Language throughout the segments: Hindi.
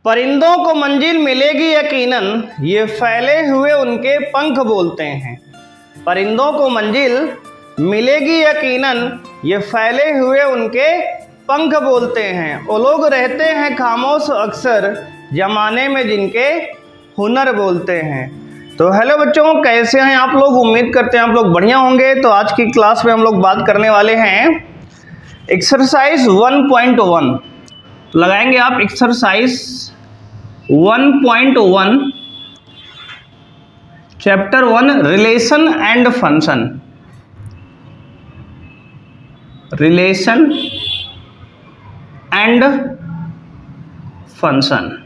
परिंदों को मंजिल मिलेगी यकीनन, ये फैले हुए उनके पंख बोलते हैं। परिंदों को मंजिल मिलेगी यकीनन, ये फैले हुए उनके पंख बोलते हैं। वो लोग रहते हैं खामोश अक्सर, जमाने में जिनके हुनर बोलते हैं। तो हेलो बच्चों, कैसे हैं आप लोग? उम्मीद करते हैं आप लोग बढ़िया होंगे। तो आज की क्लास में हम लोग बात करने वाले हैं एक्सरसाइज 1.1। लगाएंगे आप exercise 1.1 chapter 1 relation and function. Relation and function.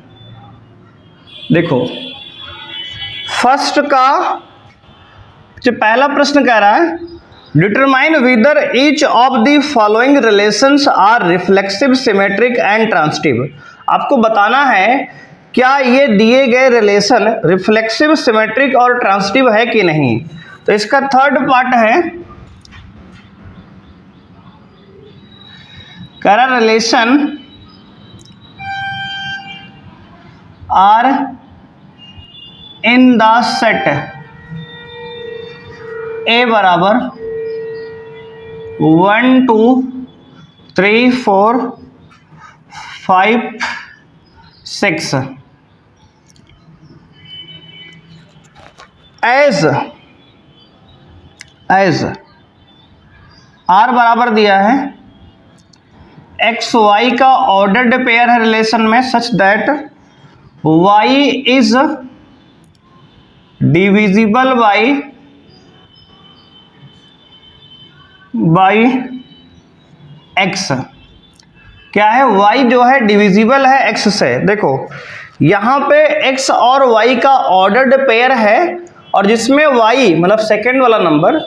देखो फर्स्ट का जो पहला प्रश्न कह रहा है, determine whether each of the following relations are reflexive, symmetric and transitive. आपको बताना है क्या ये दिए गए रिलेशन रिफ्लेक्सिव, सिमेट्रिक और ट्रांसिटिव है कि नहीं। तो इसका थर्ड पार्ट है, कह रहा relation R in the set A बराबर 1 2 3 4 5 6 एज आर बराबर दिया है एक्स वाई का ऑर्डर्ड पेयर है रिलेशन में, such that Y is divisible by X. क्या है? y जो है डिविजिबल है x से। देखो यहाँ पे x और y का ऑर्डर्ड पेयर है और जिसमें y मतलब सेकेंड वाला नंबर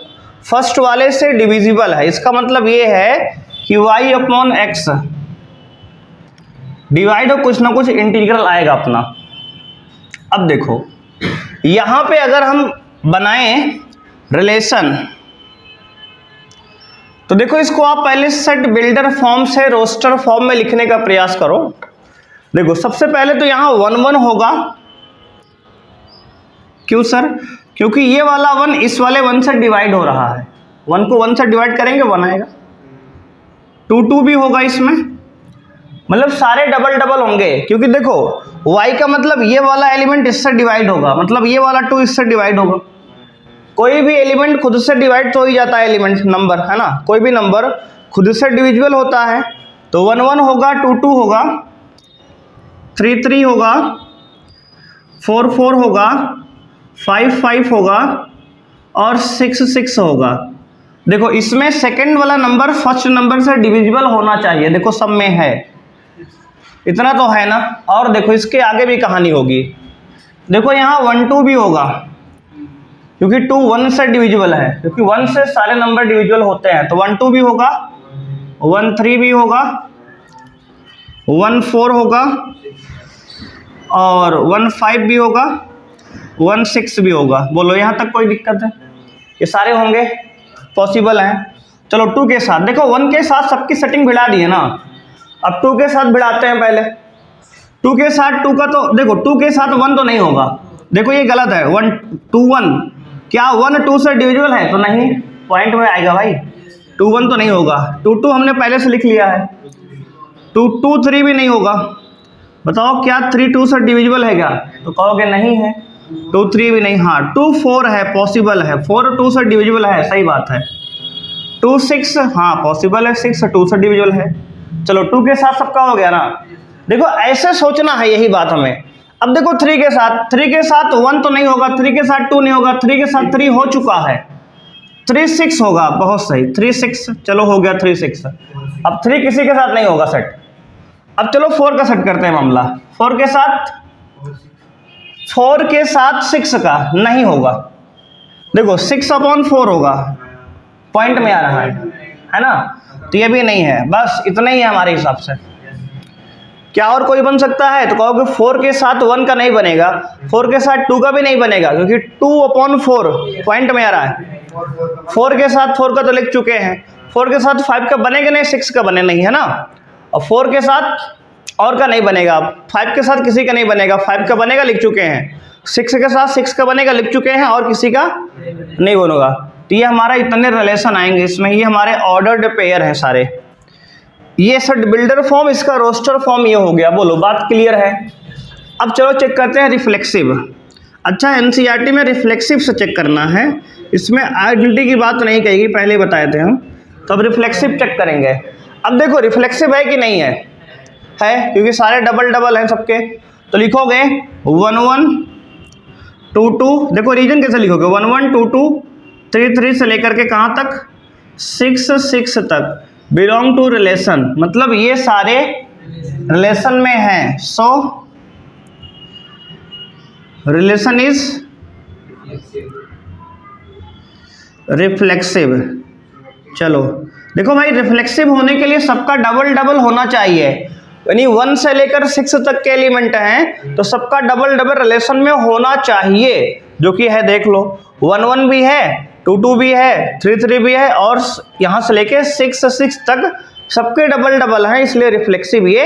फर्स्ट वाले से डिविजिबल है। इसका मतलब ये है कि y अपॉन x डिवाइड हो कुछ ना कुछ इंटीग्रल आएगा अपना। अब देखो यहाँ पे अगर हम बनाएं रिलेशन, तो देखो इसको आप पहले सेट बिल्डर फॉर्म से रोस्टर फॉर्म में लिखने का प्रयास करो। देखो सबसे पहले तो यहाँ 1 1 होगा। क्यों सर? क्योंकि ये वाला 1 इस वाले 1 से डिवाइड हो रहा है। 1 को 1 से डिवाइड करेंगे 1 आएगा। 2 2 भी होगा इसमें, मतलब सारे डबल डबल होंगे। क्योंकि देखो y का मतलब ये वाला एलिमेंट इससे डिवाइड होगा, मतलब ये वाला 2 इससे डिवाइड होगा। कोई भी एलिमेंट खुद से डिवाइड तो ही जाता है, एलिमेंट नंबर है ना, कोई भी नंबर खुद से डिविजिबल होता है। तो 1 1 होगा, 2 2 होगा, 3 3 होगा, 4 4 होगा, 5 5 होगा और 6 6 होगा। देखो इसमें सेकंड वाला नंबर फर्स्ट नंबर से डिविजिबल होना चाहिए। देखो सब में है, इतना तो है ना। और देखो इसके आगे भी कहानी होगी। देखो यहाँ 1 2 भी होगा, क्योंकि 2 1 से डिविजिबल है, क्योंकि 1 से सारे नंबर डिविजिबल होते हैं। तो 1 2 भी होगा, 1 3 भी होगा, 1 4 होगा और 1 5 भी होगा, 1 6 भी होगा। बोलो यहाँ तक कोई दिक्कत है? ये सारे होंगे, पॉसिबल हैं। चलो 2 के साथ देखो, 1 के साथ सबकी सेटिंग भिड़ा दी है ना। अब 2 के साथ भिड़ाते हैं पहले। 2 के साथ 2 का तो देखो 2 के साथ 1 तो नहीं होगा। देखो ये गलत है, 1 2 1। क्या 1 2 से डिविजिबल है? तो नहीं, पॉइंट में आएगा भाई। 2 1 तो नहीं होगा। 2 2 हमने पहले से लिख लिया है। 2 2 3 भी नहीं होगा। बताओ क्या 3 2 से डिविजिबल है क्या? तो कहोगे नहीं है। 2 3 भी नहीं। हाँ 2 4 है, पॉसिबल है। 4 2 से डिविजिबल है, सही बात है। 2 6 हाँ पॉसिबल है, 6 2 से डिविजिबल है। चलो 2 के साथ सबका हो गया ना। देखो ऐसे सोचना है, यही बात हमें। अब देखो 3 के साथ 1 तो नहीं होगा, 3 के साथ 2 नहीं होगा, 3 के साथ 3 हो चुका है, 3 6 होगा। बहुत सही, 3 6 चलो हो गया 3 6। अब 3 किसी के साथ नहीं होगा सेट। अब चलो 4 का सेट करते हैं मामला। 4 के साथ 6 का नहीं होगा। देखो 6 अपॉन 4 होगा, पॉइंट में आ रहा है ना। तो ये भी नहीं है, बस इतना ही है हमारे हिसाब से। क्या और कोई बन सकता है? तो कहोगे 4 के साथ 1 का नहीं बनेगा, 4 के साथ 2 का भी नहीं बनेगा, क्योंकि 2 अपॉन 4 पॉइंट में आ रहा है। 4 के साथ 4 का तो लिख चुके हैं, 4 के साथ 5 का बनेगा नहीं, 6 का बने नहीं है ना। और 4 के साथ और का नहीं बनेगा। 5 के साथ किसी का नहीं बनेगा, 5 का बनेगा, लिख चुके हैं। 6 के साथ 6 का बनेगा, लिख चुके हैं, और किसी का नहीं बनेगा। तो ये हमारा इतने रिलेशन आएंगे इसमें, ये हमारे ऑर्डर्ड पेयर हैं सारे। ये सेट बिल्डर फॉर्म, इसका रोस्टर फॉर्म ये हो गया। बोलो बात क्लियर है। अब चलो चेक करते हैं रिफ्लेक्सिव। अच्छा, एनसीईआरटी में रिफ्लेक्सिव से चेक करना है, इसमें आइडेंटिटी की बात नहीं कहेगी, पहले ही बताए थे हम। तो अब रिफ्लेक्सिव चेक करेंगे। अब देखो रिफ्लेक्सिव है कि नहीं है, क्योंकि सारे डबल डबल हैं सबके। तो लिखोगे 1 1 2 2, देखो रीजन कैसे लिखोगे, 1 1 2 2 3 3 से लेकर के कहाँ तक, 6 6 तक बिलोंग टू रिलेशन, मतलब ये सारे रिलेशन में हैं। सो रिलेशन इज रिफ्लेक्सिव। चलो देखो भाई, रिफ्लेक्सिव होने के लिए सबका डबल डबल होना चाहिए, यानी 1 से लेकर 6 तक के एलिमेंट हैं तो सबका डबल डबल रिलेशन में होना चाहिए, जो कि है, देख लो 1 1 भी है, 2 2 भी है, 3 3 भी है, और यहाँ से लेके 6 6 तक सबके डबल डबल हैं, इसलिए रिफ्लेक्सिव ये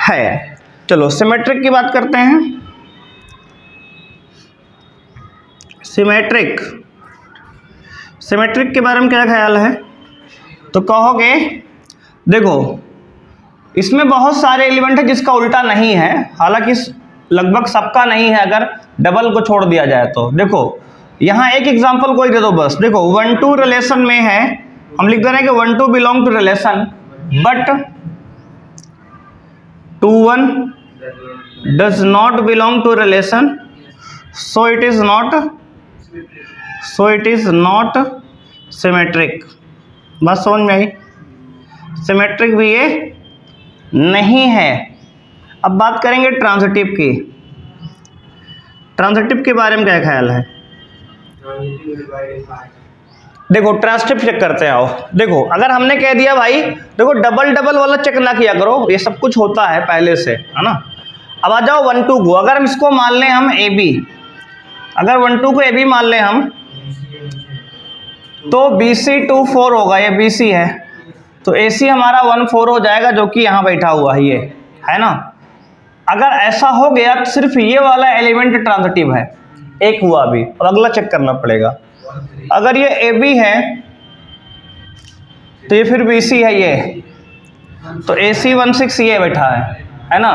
है। चलो सिमेट्रिक की बात करते हैं। सिमेट्रिक, सिमेट्रिक के बारे में क्या ख्याल है? तो कहोगे देखो इसमें बहुत सारे एलिमेंट है जिसका उल्टा नहीं है, हालांकि लगभग सबका नहीं है अगर डबल को छोड़ दिया जाए तो। देखो यहाँ एक एग्जांपल कोई दे दो बस। देखो 1 2 रिलेशन में है, हम लिख दे रहे हैं कि 1 2 belong to relation, but 2 1 does not belong to relation, so it is not symmetric. बस समझ में आई, सिमेट्रिक भी ये नहीं है। अब बात करेंगे ट्रांजिटिव की। ट्रांजिटिव के बारे में क्या ख्याल है? देखो ट्रांजिटिव चेक करते हैं। आओ देखो, अगर हमने कह दिया भाई देखो डबल डबल वाला चेक ना किया करो, ये सब कुछ होता है पहले से, है ना। अब आ जाओ 1 2 को, अगर हम इसको मान लें हम ए बी, अगर 1 2 को ए बी मान लें हम, तो BC 2 4 होगा, ये BC है, तो AC हमारा 1 4 हो जाएगा, जो कि यहाँ बैठा हुआ है, ये है ना। अगर ऐसा हो गया तो सिर्फ ये वाला एलिमेंट ट्रांजिटिव है, एक हुआ अभी। अब अगला चेक करना पड़ेगा। अगर ये AB है तो ये फिर BC है, ये तो AC 1 6 ये बैठा है ना।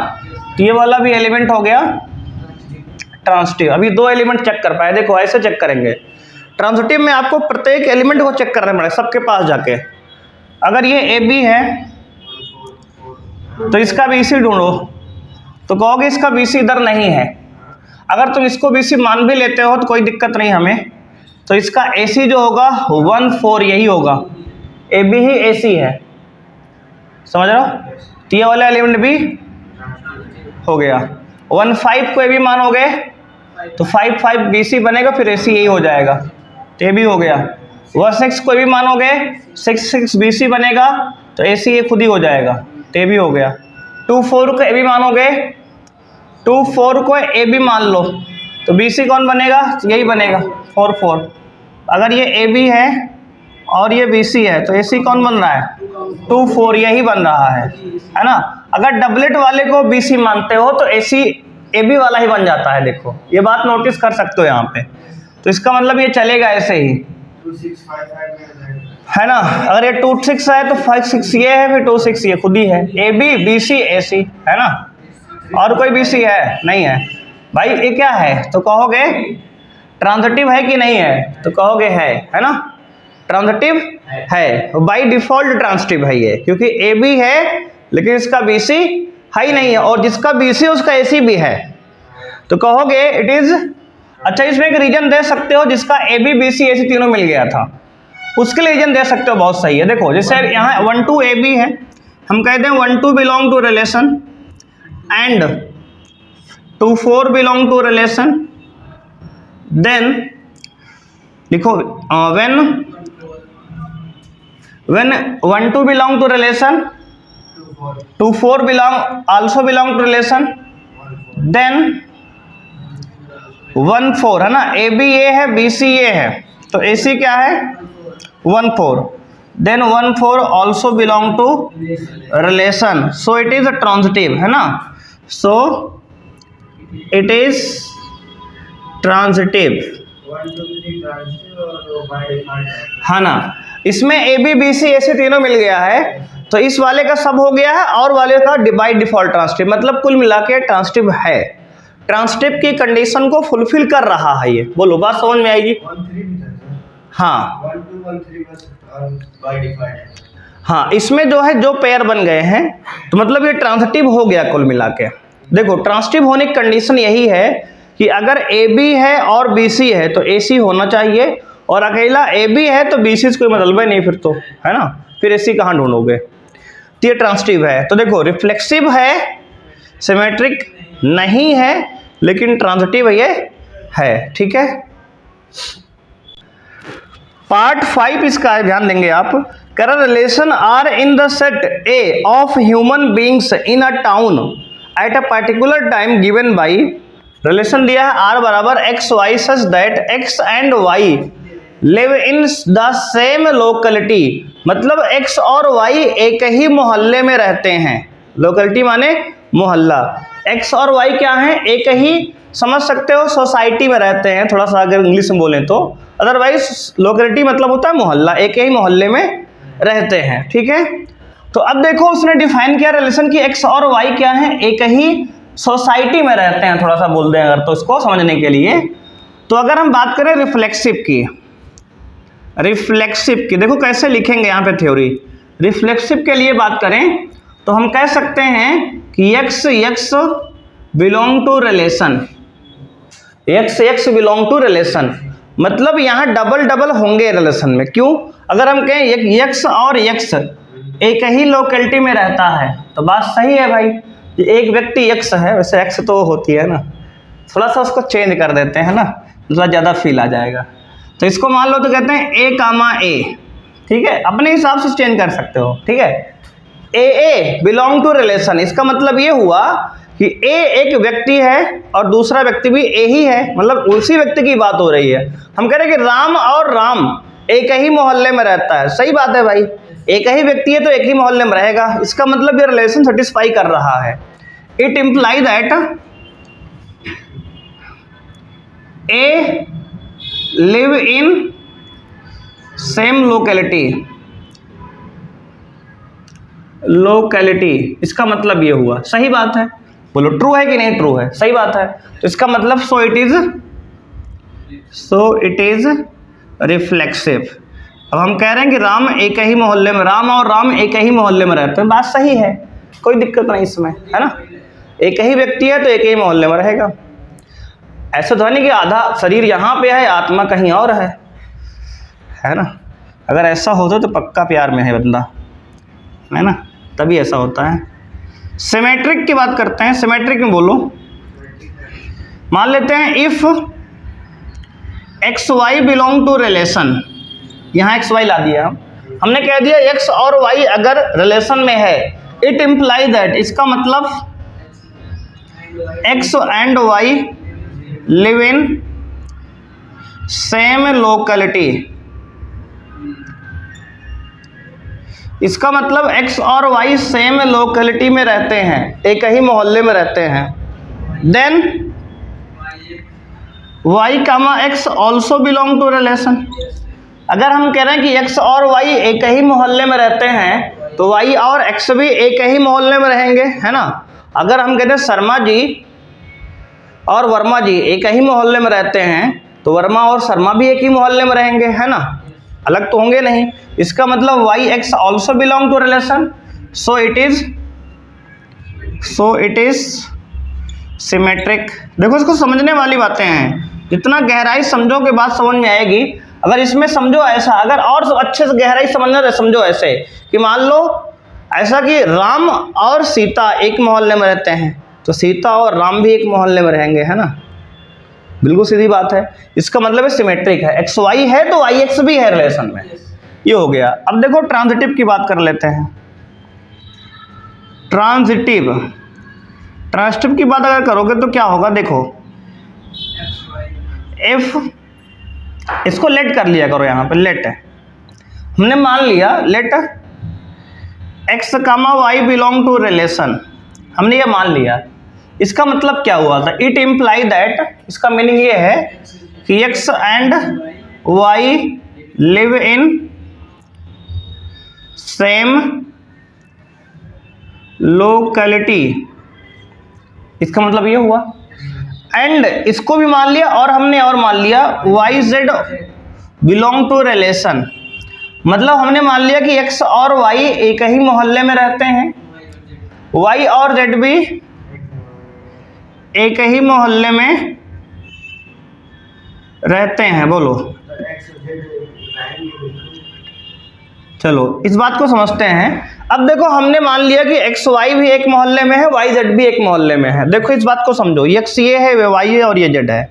तो ये वाला भी एलिमेंट हो गया ट्रांजिटिव। अभी 2 एलिमेंट चेक कर पाए, देखो ऐसे चेक करेंगे। ट्रांजिटिव में आपको प्रत्येक एलिमेंट को चेक करना पड़ेगा सबके पास जाके। अगर ये AB है तो इसका BC ढूंढो, तो कहोगे इसका BC इधर नहीं है। अगर तुम इसको BC मान भी लेते हो तो कोई दिक्कत नहीं हमें, तो इसका AC जो होगा 1 4 यही होगा, AB ही AC है, समझ रहे हो। तो ये वाला एलिमेंट भी हो गया। 1 5 को AB मानोगे तो 5 5 BC बनेगा, फिर AC यही हो जाएगा, तो ये भी हो गया। 1 6 को भी मानोगे 6 6 BC बनेगा, तो AC ये खुद ही हो जाएगा, तो ये भी हो गया। 2 4 को AB मानोगे, 2 4 को AB मान लो, तो BC कौन बनेगा, यही बनेगा 4 4। अगर ये AB है और ये BC है तो AC कौन बन रहा है, 2 4 यही बन रहा है ना। अगर डबलेट वाले को BC मानते हो तो AC AB वाला ही बन जाता है। देखो ये बात नोटिस कर सकते हो यहाँ पे, तो इसका मतलब ये चलेगा ऐसे ही, 2 6 5 5 है ना। अगर ये 2 6 है तो 5 6 ये है, फिर 2 6 ये खुद ही है, AB BC AC, है ना। और कोई BC है नहीं है भाई, ये क्या है, तो कहोगे ट्रांजिटिव है कि नहीं है, तो कहोगे है ना। ट्रांजिटिव है, बाय डिफॉल्ट ट्रांजिटिव है ये, क्योंकि AB है लेकिन इसका BC है ही नहीं है, और जिसका BC है उसका AC भी है, तो कहोगे इट इज। अच्छा इसमें एक रीजन दे सकते हो जिसका AB BC AC तीनों मिल गया था, उसके लिए रीजन दे सकते हो, बहुत सही है। देखो जैसे यहाँ 1 2 AB है, हम कहते हैं 1 2 belong to relation and 2 4 belong to relation, then लिखो when 1 2 belong to relation, 2 4 also belong to relation, then 1 4, है ना। AB ये है BC ये है, तो AC क्या है 1 4, then 1 4 also belong to relation, so it is transitive, है ना, so it is transitive, 1 2 3 transitive और बाय डिफॉल्ट है। है ना। इसमें ए बी बी सी ऐसे तीनों मिल गया है, तो इस वाले का सब हो गया है और वाले का बाय डिफॉल्ट ट्रांजिटिव, मतलब कुल मिला के ट्रांजिटिव है, ट्रांजिटिव की कंडीशन को फुलफिल कर रहा है ये। बोलो, बात समझ में आएगी? 1 3 भी था सर, हाँ 1 2 1 3 बस बाय डिफॉल्ट है। हाँ, इसमें जो है जो पेयर बन गए हैं, तो मतलब ये ट्रांजिटिव हो गया कुल मिला के। देखो, ट्रांजिटिव होने की कंडीशन यही है कि अगर ए बी है और बी सी है तो ए सी होना चाहिए, और अकेला ए बी है तो बी सी से कोई मतलब ही नहीं फिर तो, है ना, फिर ए सी कहाँ ढूंढोगे। तो ये ट्रांजिटिव है। तो देखो, रिफ्लेक्सिव है, सिमेट्रिक नहीं है, लेकिन ट्रांजिटिव ये है, ठीक है। पार्ट 5 इसका है, ध्यान देंगे आप। कर relation R in the set A of human beings in a town at a particular time given by, relation दिया है आर बराबर X Y such that X and Y live in the same locality, मतलब एक्स और वाई एक ही मोहल्ले में रहते हैं। लोकेलिटी माने मोहल्ला, एक्स और वाई क्या है, एक ही, समझ सकते हो, सोसाइटी में रहते हैं, थोड़ा सा अगर इंग्लिश में बोलें तो, अदरवाइज लोकेलिटी मतलब होता है मोहल्ला, एक ही मोहल्ले में रहते हैं, ठीक है। तो अब देखो, उसने डिफाइन किया रिलेशन की एक्स और वाई क्या है, एक ही सोसाइटी में रहते हैं, थोड़ा सा बोल दें अगर तो इसको समझने के लिए। तो अगर हम बात करें रिफ्लेक्सिव की, देखो कैसे लिखेंगे यहाँ पे थ्योरी। रिफ्लेक्सिव के लिए बात करें तो हम कह सकते हैं कि X X belong to relation, X X belong to relation, मतलब यहाँ डबल डबल होंगे रिलेशन में। क्यों? अगर हम कहें एक्स और एक्स एक ही लोकेलिटी में रहता है तो बात सही है भाई, एक व्यक्ति एक्स है, वैसे एक्स तो होती है ना, थोड़ा सा उसको चेंज कर देते हैं ना, थोड़ा ज़्यादा फील आ जाएगा। तो इसको मान लो तो कहते हैं ए कामा ए, ठीक है, अपने हिसाब से चेंज कर सकते हो, ठीक है। ए बिलोंग टू रिलेशन, इसका मतलब ये हुआ कि ए एक व्यक्ति है और दूसरा व्यक्ति भी ए ही है, मतलब उसी व्यक्ति की बात हो रही है। हम कह रहे हैं कि राम और राम एक ही मोहल्ले में रहता है, सही बात है भाई, एक ही व्यक्ति है तो एक ही मोहल्ले में रहेगा, इसका मतलब ये रिलेशन सेटिस्फाई कर रहा है। It imply that A live in same locality, इसका मतलब ये हुआ, सही बात है। बोलो ट्रू है कि नहीं? ट्रू है, सही बात है। तो इसका मतलब सो इट इज रिफ्लेक्सिव। अब हम कह रहे हैं कि राम एक ही मोहल्ले में, राम और राम एक ही मोहल्ले में रहते हैं, बात सही है, कोई दिक्कत नहीं इसमें, है ना, एक ही व्यक्ति है तो एक ही मोहल्ले में रहेगा। ऐसा तो नहीं कि आधा शरीर यहाँ पे है, आत्मा कहीं और है ना, अगर ऐसा होता तो पक्का प्यार में है बंदा, है ना, तभी ऐसा होता है। सिमेट्रिक की बात करते हैं, सिमेट्रिक में बोलो, मान लेते हैं if X Y belong to relation, यहाँ एक्स वाई ला दिया, हमने कह दिया एक्स और वाई अगर रिलेशन में है, इट इम्प्लाई दैट, इसका मतलब X and Y live in same locality, इसका मतलब एक्स और वाई सेम लोकेलिटी में रहते हैं, एक ही मोहल्ले में रहते हैं। Then Y comma X also belong to relation, अगर हम कह रहे हैं कि एक्स और वाई एक ही मोहल्ले में रहते हैं तो वाई और एक्स भी एक ही मोहल्ले में रहेंगे, है ना। अगर हम कहते हैं शर्मा जी और वर्मा जी एक ही मोहल्ले में रहते हैं तो वर्मा और शर्मा भी एक ही मोहल्ले में रहेंगे, है ना, अलग तो होंगे नहीं। इसका मतलब Y X also belong to relation, so it is symmetric. देखो, इसको समझने वाली बातें हैं, जितना गहराई समझोगे बात समझ में आएगी। अगर इसमें समझो ऐसा, अगर और अच्छे से गहराई समझना तो समझो ऐसे कि मान लो ऐसा कि राम और सीता एक मोहल्ले में रहते हैं तो सीता और राम भी एक मोहल्ले में रहेंगे, है ना, बिल्कुल सीधी बात है। इसका मतलब है सिमेट्रिक है, एक्स वाई है तो वाई एक्स भी है रिलेशन में, ये हो गया। अब देखो ट्रांजिटिव की बात कर लेते हैं। ट्रांजिटिव की बात अगर करोगे तो क्या होगा, देखो इफ, इसको लेट कर लिया करो, यहाँ पे लेट है, हमने मान लिया let X comma Y belong to relation, हमने ये मान लिया। इसका मतलब क्या हुआ था? इट इम्प्लाई दैट, इसका मीनिंग ये है कि X and Y live in same locality, इसका मतलब ये हुआ। एंड इसको भी मान लिया और हमने और मान लिया Y Z belong to relation, मतलब हमने मान लिया कि एक्स और वाई एक ही मोहल्ले में रहते हैं, वाई और जेड भी एक ही मोहल्ले में रहते हैं। बोलो, चलो इस बात को समझते हैं। अब देखो हमने मान लिया कि एक्स वाई भी एक मोहल्ले में है, वाई जेड भी एक मोहल्ले में है। देखो इस बात को समझो, एक्स ये है, वाई है और ये जेड है।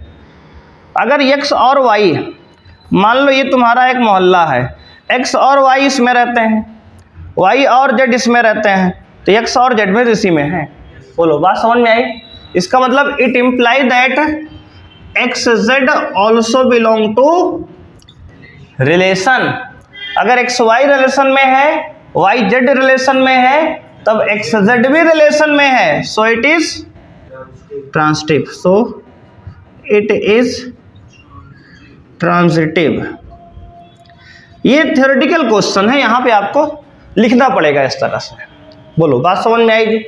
अगर एक्स और वाई, मान लो ये तुम्हारा एक मोहल्ला है, एक्स और वाई इसमें रहते हैं, वाई और जेड इसमें रहते हैं, तो एक्स और जेड में इसी में है। बोलो, बात समझ में आई? इसका मतलब it imply that X Z also belong to relation. अगर एक्स वाई रिलेशन में है, वाई जेड रिलेशन में है, तब एक्स जेड भी रिलेशन में है, सो it is transitive. So it is transitive. ये थ्योरेटिकल क्वेश्चन है, यहां पे आपको लिखना पड़ेगा इस तरह से। बोलो, बात समझ में आएगी?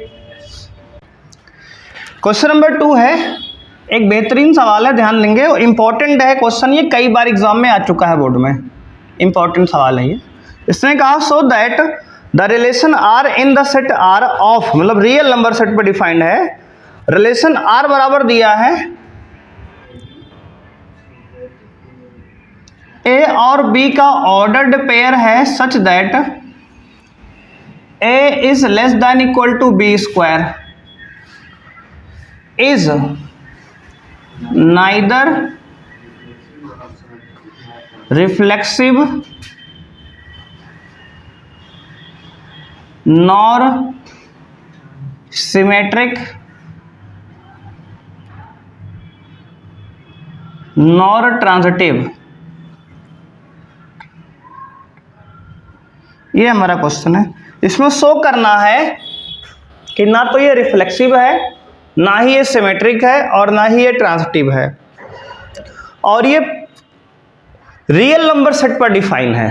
क्वेश्चन नंबर 2 है, एक बेहतरीन सवाल है, ध्यान देंगे, इंपॉर्टेंट है क्वेश्चन, ये कई बार एग्जाम में आ चुका है बोर्ड में, इंपॉर्टेंट सवाल है ये। इसने कहा so that the relation R in the set R of, मतलब रियल नंबर सेट पर डिफाइंड है, रिलेशन आर बराबर दिया है ए और बी का ऑर्डर्ड पेयर है such that A is less than equal to B square is neither reflexive nor symmetric nor transitive. ये हमारा क्वेश्चन है। इसमें शो करना है कि ना तो ये रिफ्लेक्सिव है, ना ही ये सिमेट्रिक है, और ना ही ये ट्रांजिटिव है, और ये रियल नंबर सेट पर डिफाइन है,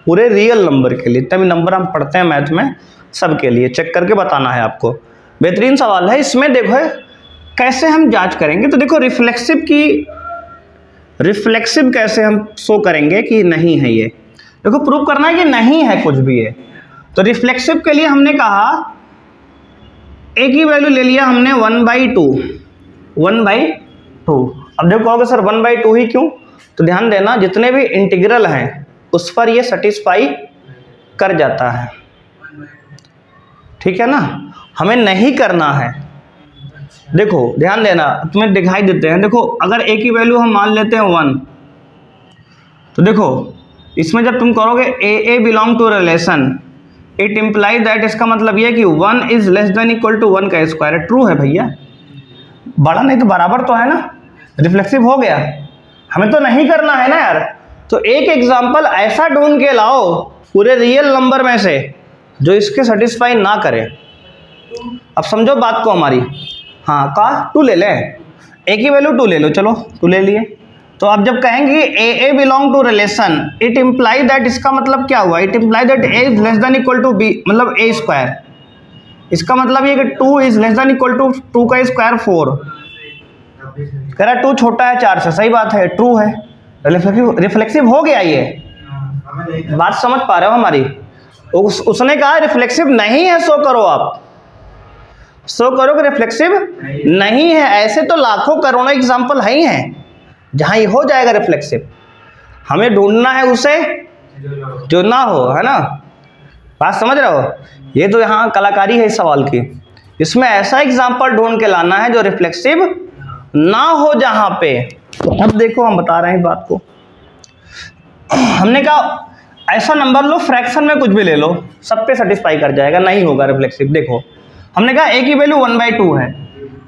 पूरे रियल नंबर के लिए। तभी नंबर हम पढ़ते हैं मैथ में, सब के लिए चेक करके बताना है आपको। बेहतरीन सवाल है। इसमें देखो कैसे हम जांच करेंगे, तो देखो रिफ्लेक्सिव कैसे हम शो करेंगे कि नहीं है ये। देखो प्रूव करना है कि नहीं है कुछ भी है। तो रिफ्लेक्सिव के लिए हमने कहा ए की वैल्यू ले लिया हमने 1/2। 1/2। अब देखो कहोगे सर 1/2 ही क्यों? तो ध्यान देना, जितने भी इंटीग्रल हैं उस पर ये सेटिस्फाई कर जाता है, ठीक है ना। हमें नहीं करना है। देखो ध्यान देना, तुम्हें दिखाई देते हैं। देखो अगर ए की वैल्यू हम मान लेते हैं 1, तो देखो इसमें जब तुम करोगे a belong to relation, it imply that, इसका मतलब ये है कि 1 is less than equal to 1 का स्क्वायर। ट्रू है भैया, बड़ा नहीं तो बराबर तो है ना, रिफ्लेक्सिव हो गया। हमें तो नहीं करना है ना यार। तो एक एग्जाम्पल ऐसा ढूंढ के लाओ पूरे रियल नंबर में से जो इसके सेटिस्फाई ना करे। अब समझो बात को हमारी। हाँ का 2 ले लें, ए की वैल्यू 2 ले लो, चलो 2 ले लिए। तो अब जब कहेंगे a belong to relation, it imply that, इसका मतलब क्या हुआ? It imply that A is less than equal to b, मतलब ए स्क्वायर। इसका मतलब ये कि 2 is less than equal to 2 का स्क्वायर 4। कह रहा 2 छोटा है 4 से, सही बात है, ट्रू है, रिफ्लेक्सिव हो गया। ये बात समझ पा रहे हो हमारी? उसने कहा रिफ्लेक्सिव नहीं है, शो करो, आप शो करो कि रिफ्लेक्सिव नहीं है। ऐसे तो लाखों करोड़ों एग्जाम्पल है ही हैं जहां ये हो जाएगा रिफ्लेक्सिव। हमें ढूंढना है उसे जो ना हो, है ना। बात समझ रहे हो? ये तो यहाँ कलाकारी है इस सवाल की। इसमें ऐसा एग्जाम्पल ढूंढ के लाना है जो रिफ्लेक्सिव ना हो जहां पे। तो अब देखो हम बता रहे हैं बात को। हमने कहा ऐसा नंबर लो, फ्रैक्शन में कुछ भी ले लो, सब पे सेटिस्फाई कर जाएगा, नहीं होगा रिफ्लेक्सिव। देखो हमने कहा ए की वैल्यू 1/2 है।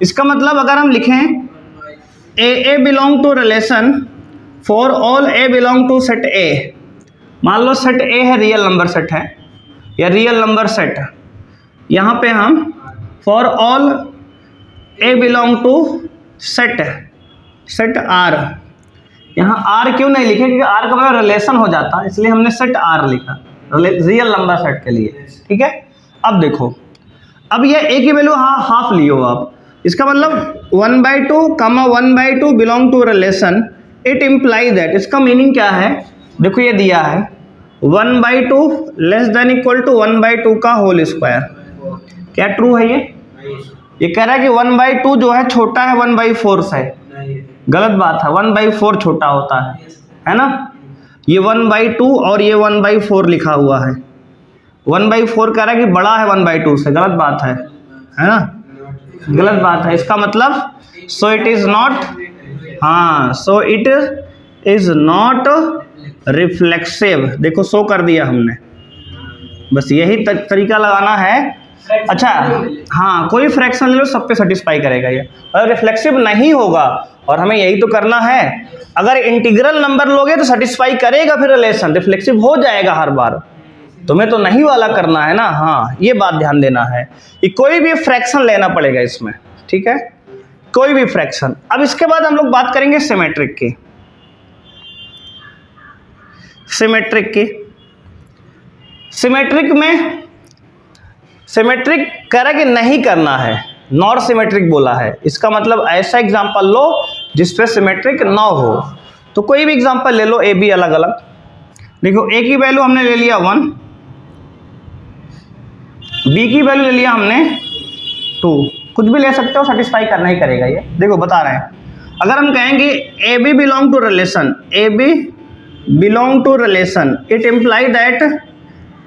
इसका मतलब अगर हम लिखें a belong to relation for all A belong to set A, मान लो सेट ए है, रियल नंबर सेट है या रियल नंबर सेट, यहाँ पे हम for all A belong to set R, यहाँ आर क्यों नहीं लिखे, क्योंकि आर का मतलब रिलेशन हो जाता है, इसलिए हमने सेट आर लिखा रियल नंबर सेट के लिए। ठीक है, अब देखो, अब ये ए की वैल्यू हाफ लियो आप, इसका मतलब 1/2 comma 1/2 belong to relation, it imply that, इसका मीनिंग क्या है, देखो ये दिया है 1/2 लेस देन इक्वल टू 1/2 का होल स्क्वायर, क्या ट्रू है ये कह रहा है कि 1/2 जो है छोटा है 1/4 से, गलत बात है, 1/4 छोटा होता है ना, ये 1/2 और ये 1/4 लिखा हुआ है, 1/4 कह रहा है कि बड़ा है 1/2 से, गलत बात है ना, गलत बात है, इसका मतलब सो इट इज नॉट, हाँ सो इट इज नॉट रिफ्लेक्सिव, देखो सो कर दिया हमने, बस यही तरीका लगाना है। अच्छा हाँ, कोई फ्रैक्शन ले लो सब पे सेटिस्फाई करेगा ये, अगर रिफ्लेक्सिव नहीं होगा, और हमें यही तो करना है, अगर इंटीग्रल नंबर लोगे तो सेटिस्फाई करेगा फिर रिलेशन, रिफ्लेक्सिव हो जाएगा हर बार, तुम्हें तो नहीं वाला करना है ना, हाँ ये बात ध्यान देना है कि कोई भी फ्रैक्शन लेना पड़ेगा इसमें, ठीक है, कोई भी फ्रैक्शन। अब इसके बाद हम लोग बात करेंगे सिमेट्रिक की, सिमेट्रिक में सिमेट्रिक कह रहा कि नहीं करना है, नॉट सिमेट्रिक बोला है, इसका मतलब ऐसा एग्जांपल लो जिसपे सिमेट्रिक ना हो, तो कोई भी एग्जांपल ले लो, ए बी अलग अलग, देखो ए की वैल्यू हमने ले लिया 1, बी की वैल्यू ले लिया हमने 2, कुछ भी ले सकते हो, सेटिस्फाई करना ही करेगा ये, देखो बता रहे हैं, अगर हम कहेंगे A B belong to relation, A B belong to relation, it imply that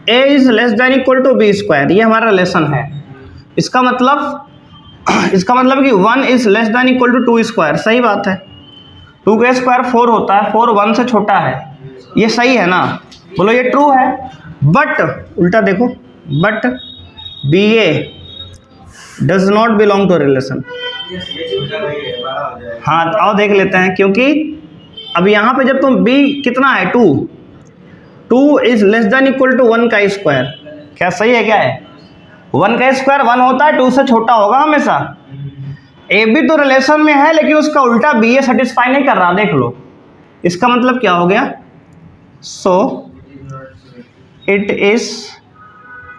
a is less than equal to B square, ये हमारा रिलेशन है, इसका मतलब कि 1 is less than equal to 2 square, सही बात है, 2 का स्क्वायर 4 होता है, 4 1 से छोटा है, ये सही है ना, बोलो ये ट्रू है, बट उल्टा देखो, but B A does not belong to relation, हाँ आओ देख लेते हैं, क्योंकि अब यहाँ पे जब तुम b कितना है 2 is less than equal to 1 का स्क्वायर, क्या सही है, क्या है, 1 का स्क्वायर 1 होता है, 2 से छोटा होगा हमेशा, ए बी तो रिलेशन में है लेकिन उसका उल्टा बी ए सेटिस्फाई नहीं कर रहा, देख लो, इसका मतलब क्या हो गया, सो इट इज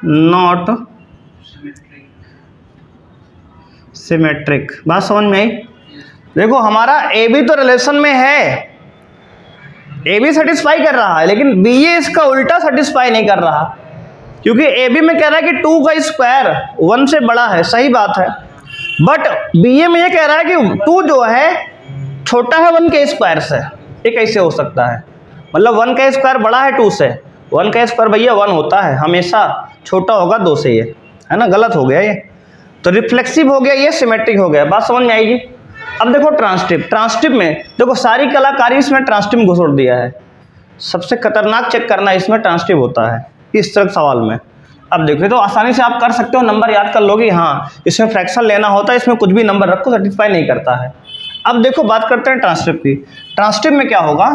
नॉट सिमेट्रिक, बात समझ में आई, देखो हमारा ए बी तो रिलेशन में है, ए बी सेटिस्फाई कर रहा है, लेकिन बी ए इसका उल्टा सेटिस्फाई नहीं कर रहा, क्योंकि ए बी में कह रहा है कि 2 का स्क्वायर 1 से बड़ा है, सही बात है, बट बी ए में ये कह रहा है कि 2 जो है छोटा है 1 के स्क्वायर से, ये कैसे हो सकता है, मतलब 1 का स्क्वायर बड़ा है 2 से, 1 का स्क्वायर भैया 1 होता है हमेशा, छोटा होगा 2 से, ये है ना, गलत हो गया ये, तो रिफ्लेक्सिव हो गया, ये सिमेट्रिक हो गया, बात समझ में आएगी। अब देखो ट्रांसटिव में देखो सारी कलाकारी इसमें ट्रांसटिव घुसोड़ दिया है, सबसे खतरनाक चेक करना इसमें ट्रांसटिव होता है इस तरह सवाल में। अब देखो तो आसानी से आप कर सकते हो, नंबर याद कर लोगे, हाँ इसमें फ्रैक्शन लेना होता है, इसमें कुछ भी नंबर रखो सेटिस्फाई नहीं करता है। अब देखो बात करते हैं ट्रांसटिव की, ट्रांसटिव में क्या होगा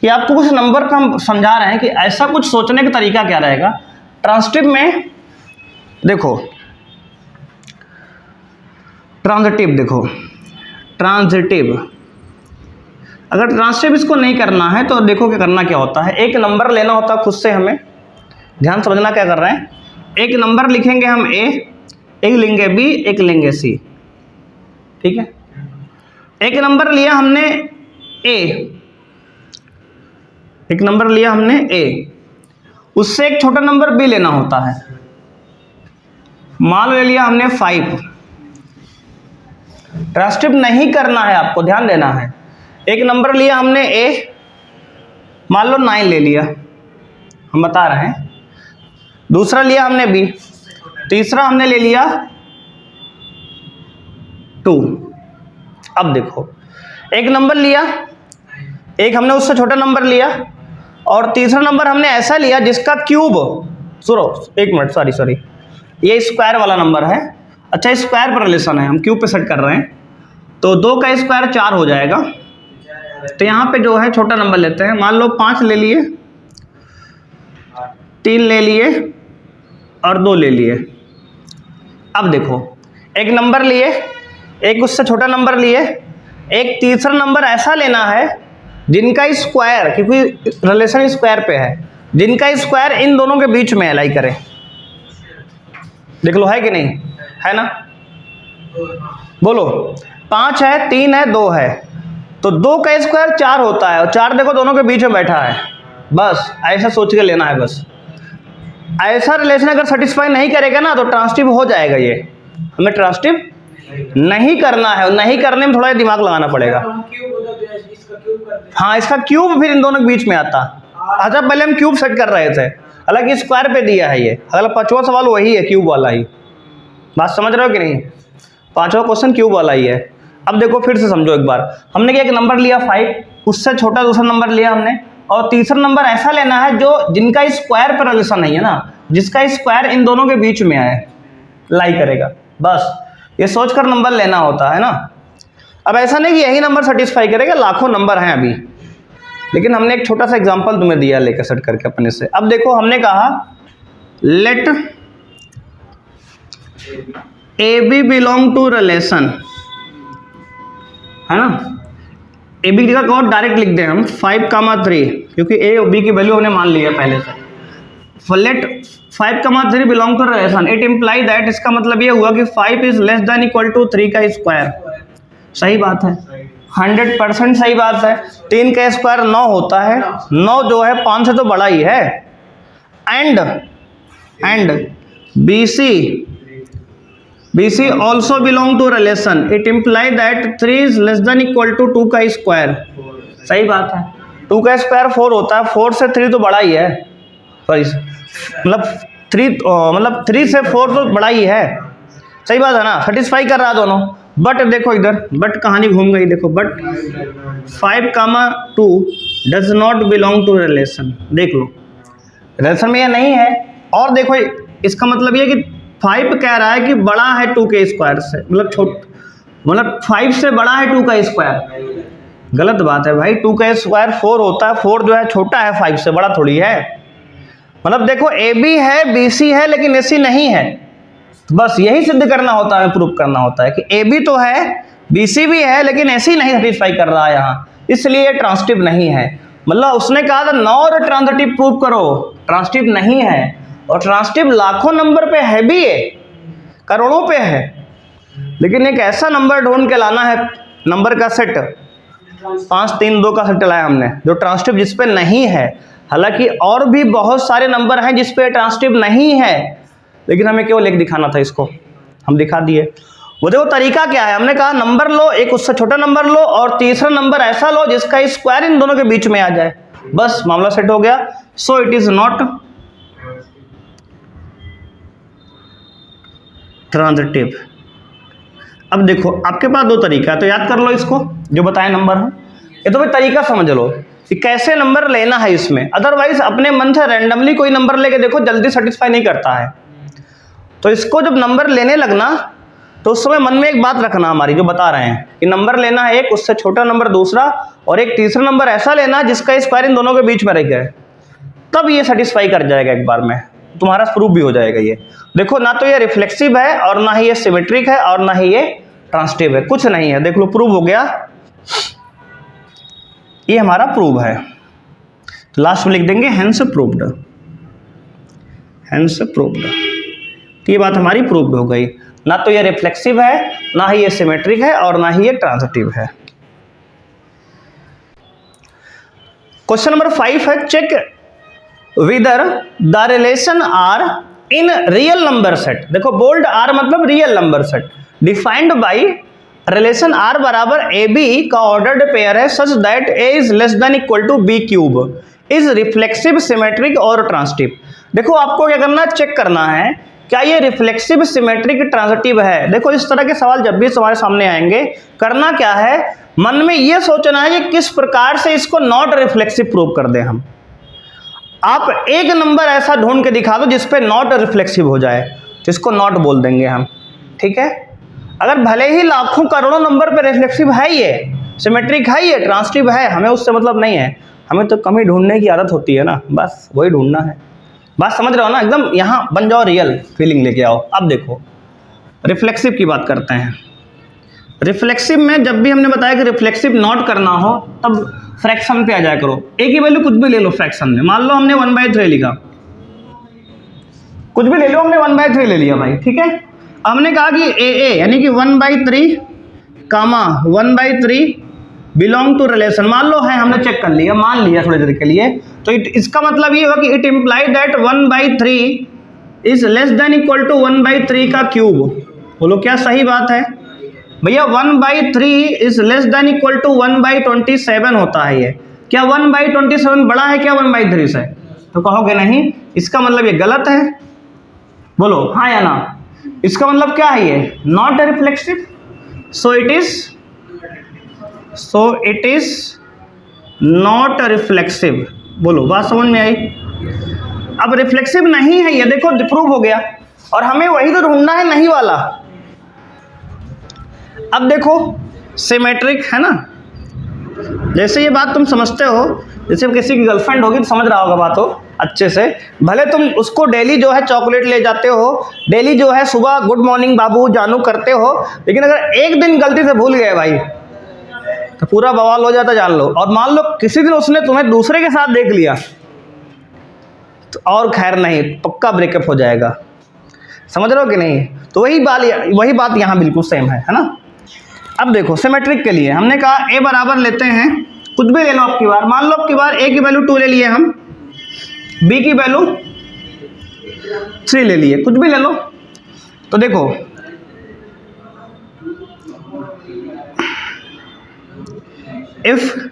कि आपको कुछ नंबर का हम समझा रहे हैं कि ऐसा कुछ सोचने का तरीका क्या रहेगा। ट्रांसटिव में देखो ट्रांजिटिव, देखो ट्रांजिटिव, अगर ट्रांजिटिव इसको नहीं करना है तो देखो क्या करना क्या होता है, एक नंबर लेना होता है खुद से, हमें ध्यान समझना क्या कर रहे हैं, एक नंबर लिखेंगे हम ए, एक लेंगे बी, एक लेंगे सी, ठीक है, एक नंबर लिया हमने ए, एक नंबर लिया हमने ए, उससे एक छोटा नंबर बी लेना होता है, मान ले लिया हमने 5, ट्रांसटिव नहीं करना है आपको, ध्यान देना है, एक नंबर लिया हमने ए, मान लो 9 ले लिया, हम बता रहे हैं, दूसरा लिया हमने बी, तीसरा हमने ले लिया 2। अब देखो एक नंबर लिया, एक हमने उससे छोटा नंबर लिया, और तीसरा नंबर हमने ऐसा लिया जिसका क्यूब, सुनो एक मिनट, सॉरी ये स्क्वायर वाला नंबर है, अच्छा स्क्वायर पर रिलेशन है, हम क्यूब पे सेट कर रहे हैं, तो 2 का स्क्वायर 4 हो जाएगा, तो यहाँ पे जो है छोटा नंबर लेते हैं, मान लो 5 ले लिए, 3 ले लिए और 2 ले लिए। अब देखो एक नंबर लिए, एक उससे छोटा नंबर लिए, एक तीसरा नंबर ऐसा लेना है जिनका स्क्वायर, क्योंकि रिलेशन स्क्वायर पे है, जिनका स्क्वायर इन दोनों के बीच में अलाई करे। देख लो है कि नहीं, है ना? बोलो 5 है, 3 है, 2 है, तो 2 का स्क्वायर 4 होता है और 4 देखो दोनों के बीच में बैठा है। बस ऐसा सोच के लेना है। बस ऐसा रिलेशन अगर सेटिस्फाई नहीं करेगा ना तो ट्रांसटिव हो जाएगा। ये हमें ट्रांसटिव नहीं करना है, और नहीं करने में थोड़ा दिमाग लगाना पड़ेगा। हाँ, इसका क्यूब फिर इन दोनों के बीच में आता। अच्छा, पहले हम क्यूब सेट कर रहे थे, हालांकि स्क्वायर पे दिया है ये। अगला 5वां सवाल वही है, क्यूब वाला ही। बात समझ रहे हो कि नहीं? 5वां क्वेश्चन क्यूब वाला ही है। अब देखो फिर से समझो एक बार। हमने क्या, एक नंबर लिया 5, उससे छोटा दूसरा नंबर लिया हमने, और तीसरा नंबर ऐसा लेना है जो जिनका स्क्वायर पर रिलेशन नहीं है ना, जिसका स्क्वायर इन दोनों के बीच में आए, लाई करेगा। बस ये सोचकर नंबर लेना होता है ना। अब ऐसा नहीं कि यही नंबर सेटिस्फाई करेगा, लाखों नंबर हैं अभी, लेकिन हमने एक छोटा सा एग्जांपल तुम्हें दिया लेकर सेट करके अपने से। अब देखो हमने कहा let A B belong to relation, है ना? ए बी का कोड डायरेक्ट लिख दें हम 5,3, क्योंकि ए और बी की वैल्यू हमने मान ली है पहले से। Let 5,3 belong to relation, it imply that, इसका मतलब ये हुआ कि 5 is less than equal to 3 का स्क्वायर। सही बात है, 100% सही बात है। 3 का स्क्वायर 9 होता है, 9 जो है 5 से तो बड़ा ही है। And BC also belong to relation, it imply that 3 is less than equal to 2 का स्क्वायर। सही बात है, 2 का स्क्वायर 4 होता है, 4 से 3 तो बड़ा ही है। सॉरी, मतलब 3 से 4 तो बड़ा ही है। सही बात है ना, सेटिस्फाई कर रहा है दोनों। बट देखो इधर, बट कहानी घूम गई। देखो but 5,2 does not belong to relation. देख लो रिलेशन में यह नहीं है। और देखो इसका मतलब ये कि 5 कह रहा है कि बड़ा है 2 के स्क्वायर से, मतलब 5 से बड़ा है 2 का स्क्वायर। गलत बात है भाई, 2 का स्क्वायर 4 होता है, 4 जो है छोटा है 5 से, बड़ा थोड़ी है। मतलब देखो AB है, BC है, लेकिन AC नहीं है। बस यही सिद्ध करना होता है, प्रूफ करना होता है कि AB तो है, BC भी है, लेकिन AC नहीं सेटिस्फाई कर रहा है यहाँ, इसलिए ट्रांसटिव नहीं है। मतलब उसने कहा था नॉट ट्रांजिटिव प्रूव करो, ट्रांसटिव नहीं है। और ट्रांसटिव लाखों नंबर पे है भी, ये करोड़ों पे है, लेकिन एक ऐसा नंबर ढूंढ के लाना है, नंबर का सेट 5, 3, 2 का सेट लाया हमने जो ट्रांसटिव जिस पे नहीं है। हालांकि और भी बहुत सारे नंबर हैं जिस पे ट्रांसटिव नहीं है, लेकिन हमें केवल एक दिखाना था, इसको हम दिखा दिए। वो देखो तरीका क्या है, हमने कहा नंबर लो, एक उससे छोटा नंबर लो, और तीसरा नंबर ऐसा लो जिसका स्क्वायर इन दोनों के बीच में आ जाए। बस मामला सेट हो गया। सो इट इज नॉट ट्रांजिटिव। अब देखो आपके पास 2 तरीका है, तो याद कर लो इसको, जो बताए नंबर है। ये तो भाई तरीका समझ लो कि कैसे नंबर लेना है इसमें। अदरवाइज अपने मन से रैंडमली कोई नंबर लेके देखो, जल्दी सेटिस्फाई नहीं करता है। तो इसको जब नंबर लेने लगना तो उस समय मन में एक बात रखना हमारी, जो बता रहे हैं कि नंबर लेना है एक, उससे छोटा नंबर दूसरा, और एक तीसरा नंबर ऐसा लेना जिसका स्क्वायर इन दोनों के बीच में रह गया, तब ये सेटिस्फाई कर जाएगा एक बार में, तुम्हारा प्रूफ भी हो जाएगा। ये देखो ना तो ये रिफ्लेक्सिव है, और ना ही ये सिमेट्रिक है, और ना ही ये ट्रांसटिव है, कुछ नहीं है। देख लो प्रूव हो गया, ये हमारा प्रूव है। तो लास्ट में लिख देंगे हेंस प्रूव्ड, हेंस प्रूव्ड। ये बात हमारी प्रूव्ड हो गई, ना तो ये रिफ्लेक्सिव है, ना ही ये सिमेट्रिक है, और ना ही ये ट्रांजिटिव है। क्वेश्चन नंबर 5 है, check whether the relation R in real number set. देखो बोल्ड आर मतलब real number set, defined by relation R बराबर ए बी का ऑर्डर्ड पेयर है such that A is less than equal to b cube, is reflexive, symmetric और ट्रांजिटिव। देखो आपको क्या करना है, चेक करना है क्या ये रिफ्लेक्सिव, सिमेट्रिक, ट्रांजिटिव है। देखो इस तरह के सवाल जब भी हमारे सामने आएंगे, करना क्या है, मन में ये सोचना है कि किस प्रकार से इसको नॉट रिफ्लेक्सिव प्रूव कर दें हम। आप एक नंबर ऐसा ढूंढ के दिखा दो जिसपे नॉट रिफ्लेक्सिव हो जाए, जिसको नॉट बोल देंगे हम, ठीक है। अगर भले ही लाखों करोड़ों नंबर पे रिफ्लेक्सिव है ये, सिमेट्रिक है, ये ट्रांसिटिव है, हमें उससे मतलब नहीं है, हमें तो कमी ढूंढने की आदत होती है ना, बस वही ढूंढना है। बात समझ रहे हो ना, एकदम यहाँ बन जाओ, रियल फीलिंग लेके आओ। अब देखो रिफ्लेक्सिव की बात करते हैं। रिफ्लेक्सिव में जब भी हमने बताया कि रिफ्लेक्सिव नोट करना हो तब फ्रैक्शन पे आ जाया करो। ए की वैल्यू कुछ भी ले लो फ्रैक्शन में, मान लो हमने 1/3 लिखा, कुछ भी ले लो, हमने 1/3 ले लिया भाई, ठीक है। हमने कहा कि ए यानी कि 1/3 कामा 1/3 बिलोंग टू रिलेशन, मान लो है, हमने चेक कर लिया, मान लिया थोड़ी देर के लिए, तो इसका मतलब ये होगा कि it imply that 1/3 is less than equal to 1/3 का क्यूब। बोलो क्या सही बात है भैया? 1/3 is less than equal to 1/27 होता है ये। क्या 1/27 बड़ा है क्या 1/3 से? तो कहोगे नहीं, इसका मतलब ये गलत है। बोलो हाँ या ना? इसका मतलब क्या है, ये not reflexive, so it is not reflexive. बोलो बात समझ में आई? अब रिफ्लेक्सिव नहीं है ये, देखो प्रूव हो गया, और हमें वही तो ढूंढना है, नहीं वाला। अब देखो सिमेट्रिक है ना, जैसे ये बात तुम समझते हो, जैसे किसी की गर्लफ्रेंड होगी तो समझ रहा होगा बात हो अच्छे से, भले तुम उसको डेली जो है चॉकलेट ले जाते हो, डेली जो है सुबह गुड मॉर्निंग बाबू जानू करते हो, लेकिन अगर एक दिन गलती से भूल गए भाई तो पूरा बवाल हो जाता, जान लो। और मान लो किसी दिन उसने तुम्हें दूसरे के साथ देख लिया तो और खैर नहीं, पक्का ब्रेकअप हो जाएगा। समझ रहे हो कि नहीं? तो वही बात यहाँ बिल्कुल सेम है ना। अब देखो सिमेट्रिक के लिए हमने कहा ए बराबर लेते हैं, कुछ भी ले लो आपकी बार, मान लो आपकी बार ए की वैल्यू 2 ले लिए हम, बी की वैल्यू 3 ले लिए, कुछ भी ले लो। तो देखो if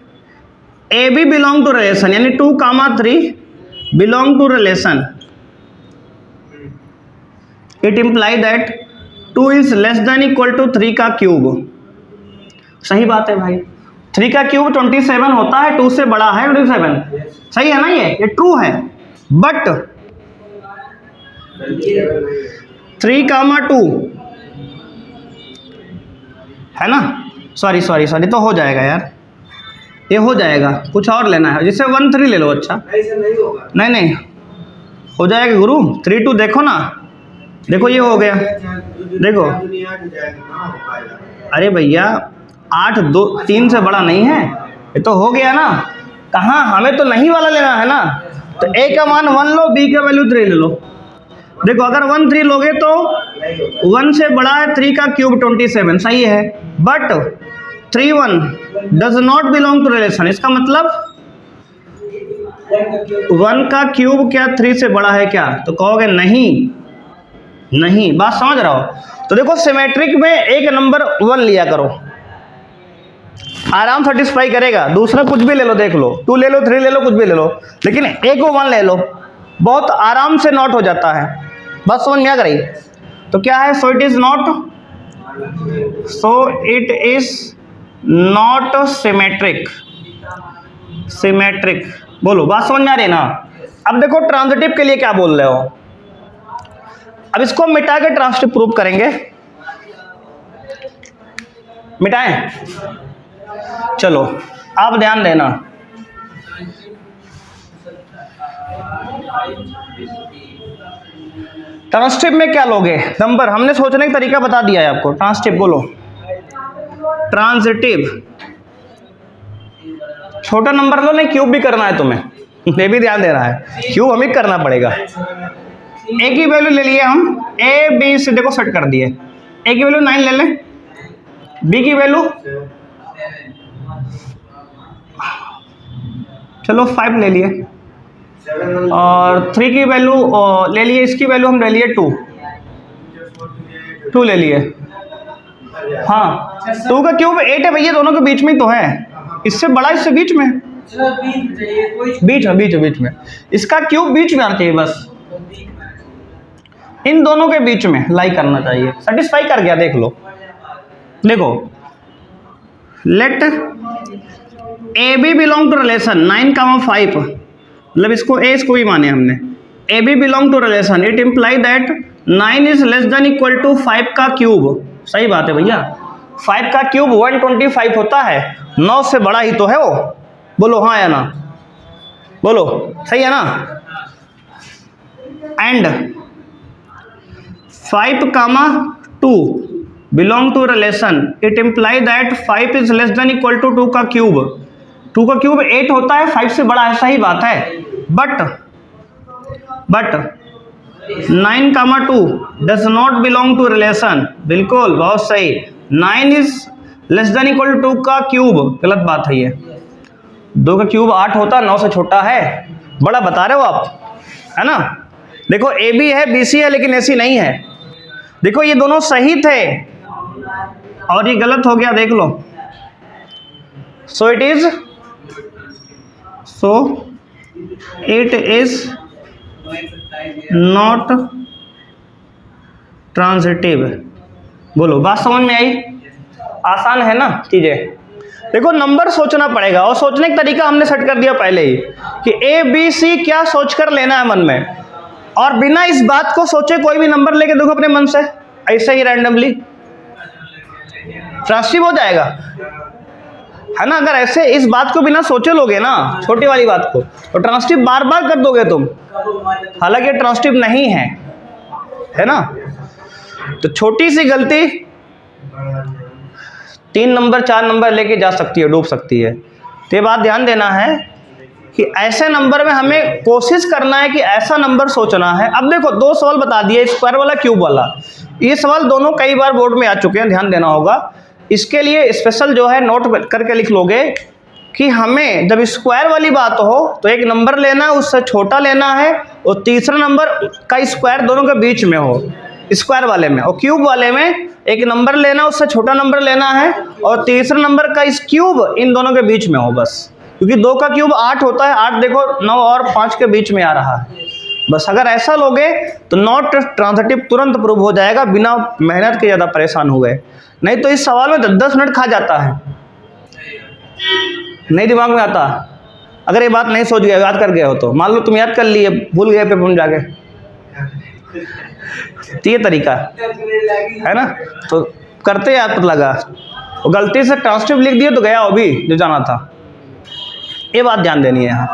A B belong to relation, यानी 2, 3 belong to relation, it imply that 2 is less than equal to 3 का क्यूब। सही बात है भाई, 3 का क्यूब 27 होता है, 2 से बड़ा है 27, सही है ना, ये ट्रू है। बट 3, 2 है ना, सॉरी तो हो जाएगा यार, ये हो जाएगा, कुछ और लेना है, जैसे 1, 3 ले लो। अच्छा नहीं होगा, नहीं हो जाएगा गुरु, 3, 2 देखो ना, देखो ये हो गया, देखो अरे भैया 8, 2, 3 से बड़ा नहीं है, ये तो हो गया ना। कहाँ, हमें तो नहीं वाला लेना है ना, तो ए का मान 1 लो, बी का वैल्यू 3 ले लो। देखो अगर 1, 3 लोगे तो 1 से बड़ा है 3 का क्यूब 27, सही है, but 3, 1 does not belong to relation, इसका मतलब 1 का क्यूब क्या 3 से बड़ा है क्या? तो कहोगे नहीं, बात समझ रहा हो? तो देखो सिमेट्रिक में एक नंबर 1 लिया करो, आराम सेटिस्फाई करेगा। दूसरा कुछ भी ले लो, देख लो 2 ले लो, 3 ले लो, कुछ भी ले लो, लेकिन ए को 1 ले लो, बहुत आराम से नोट हो जाता है। बस समझ में आ गई? तो क्या है, सो इट इज नॉट सिमेट्रिक। बोलो बात समझ में आ रही है ना? अब देखो ट्रांजिटिव के लिए क्या बोल रहे हो, अब इसको मिटा के ट्रांजिटिव प्रूव करेंगे। मिटाएं? चलो आप ध्यान देना, ट्रांजिटिव में क्या लोगे नंबर, हमने सोचने का तरीका बता दिया है आपको। ट्रांजिटिव बोलो, ट्रांजिटिव छोटा नंबर लो, नहीं क्यूब भी करना है तुम्हें, ये भी ध्यान देना है, क्यूब हमें करना पड़ेगा। ए की वैल्यू ले लिए हम, ए बी से देखो सेट कर दिए, ए की वैल्यू 9 ले लें, बी की वैल्यू चलो 5 ले लिए, और 3 की वैल्यू ले लिए, इसकी वैल्यू हम ले लिए 2 ले लिए। हाँ 2 का क्यूब 8 है भैया, दोनों के बीच में तो है, इससे बड़ा इससे बीच में, बीच में इसका क्यूब बीच में आना चाहिए, बस इन दोनों के बीच में लाई करना चाहिए। सेटिस्फाई कर गया, देख लो। देखो let A B belong to relation 9, 5, मतलब इसको ए इसको भी माने हमने, A B belong to relation, it imply that 9 is less than equal to 5 का क्यूब। सही बात है भैया, 5 का क्यूब 125 होता है, 9 से बड़ा ही तो है वो। बोलो हाँ या ना, बोलो सही है ना। And 5, 2 belong to relation, it imply that 5 is less than equal to 2 का क्यूब। 2 का क्यूब 8 होता है, 5 से बड़ा है, सही बात है। But 9, 2 does not belong to relation, बिल्कुल बहुत सही। 9 is less than equal to 2 का क्यूब, गलत बात है ये। 2 का क्यूब 8 होता है, 9 से छोटा है, बड़ा बता रहे हो आप, है ना। देखो ए बी है, बी सी है, लेकिन ऐसी नहीं है। देखो ये दोनों सही थे और ये गलत हो गया, देख लो। So it is not transitive. बोलो बात समझ में आई? आसान है ना चीजें। देखो नंबर सोचना पड़ेगा, और सोचने का तरीका हमने सेट कर दिया पहले ही कि ए बी सी क्या सोचकर लेना है मन में, और बिना इस बात को सोचे कोई भी नंबर लेके देखो अपने मन से, ऐसे ही रैंडमली ट्रांजिटिव हो जाएगा, है ना। अगर ऐसे इस बात को बिना सोचे लोगे ना, छोटी वाली बात को, तो ट्रांजिटिव बार बार कर दोगे तुम, हालांकि ट्रांजिटिव नहीं है ना। तो छोटी सी गलती 3 नंबर 4 नंबर लेके जा सकती है, डूब सकती है। तो ये बात ध्यान देना है कि ऐसे नंबर में हमें कोशिश करना है कि ऐसा नंबर सोचना है। अब देखो 2 सवाल बता दिए, स्क्वायर वाला क्यूब वाला। ये सवाल दोनों कई बार बोर्ड में आ चुके हैं, ध्यान देना होगा। इसके लिए स्पेशल जो है नोट करके लिख लोगे कि हमें जब स्क्वायर वाली बात हो तो एक नंबर लेना है, उससे छोटा लेना है, और तीसरा नंबर का स्क्वायर दोनों के बीच में हो, स्क्वायर वाले में। और क्यूब वाले में एक नंबर लेना, उससे छोटा नंबर लेना है, और तीसरा नंबर का इस क्यूब इन दोनों के बीच में हो बस। क्योंकि 2 का क्यूब 8 होता है, 8 देखो 9 और 5 के बीच में आ रहा है बस। अगर ऐसा लोगे तो नॉट ट्रांजिटिव तुरंत प्रूव हो जाएगा, बिना मेहनत के ज़्यादा परेशान हुए। नहीं तो इस सवाल में 10 मिनट खा जाता है, नहीं दिमाग में आता। अगर ये बात नहीं सोच गए, याद कर गए हो तो, मान लो तुम याद कर लिए, भूल गए पेपर में जाके, तो ये तरीका है ना। तो करते याद पता लगा, और गलती से ट्रांजिटिव लिख दिए तो गया वो भी जो जाना था। ये बात ध्यान देनी है यहाँ।